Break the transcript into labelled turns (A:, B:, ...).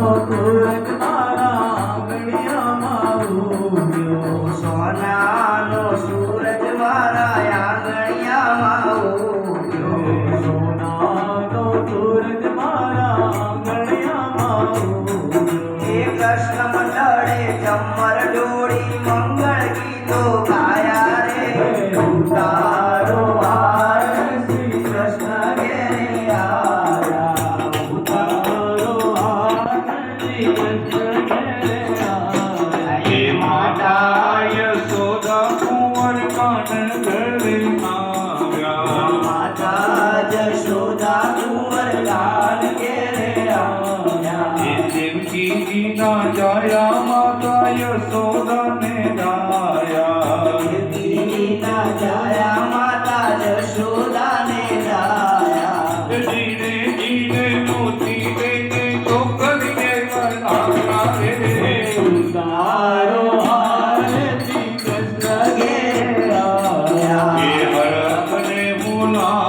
A: સૂરજ મારા આંગણિયામાં ઉગ્યો.
B: સોનાનો સૂરજ મારા આંગણિયામાં ઉગ્યો.
A: સોનાનો સૂરજ મારા આંગણિયામાં ઉગ્યો.
B: એ કૃષ્ણ મંડળે ચમર ડોળી મંગળ ગીતો ગાયા રે.
A: ઉતારો હાર શ્રી કૃષ્ણ ઘેરે આયા. ઉતારો હાર શ્રી કૃષ્ણ ઘેરે આયા.
C: હે માતા યશોદા કુંવર કાન ઘરે આવ્યા.
B: માતા જશોદા કુંવર લાલ ઘેરે આવ્યા.
C: હે દેવકીજીના જાયા માતા યશોદાને ગાયા.
B: દેવકીના જાયા માતા જશોદાને ગાયા.
C: જીને જીને મોતી દેને છોકરીને બનાવ્યા રે.
A: ઉતારો હાર શ્રી કૃષ્ણ ઘેરે આયા.
C: હે હરખને બોલા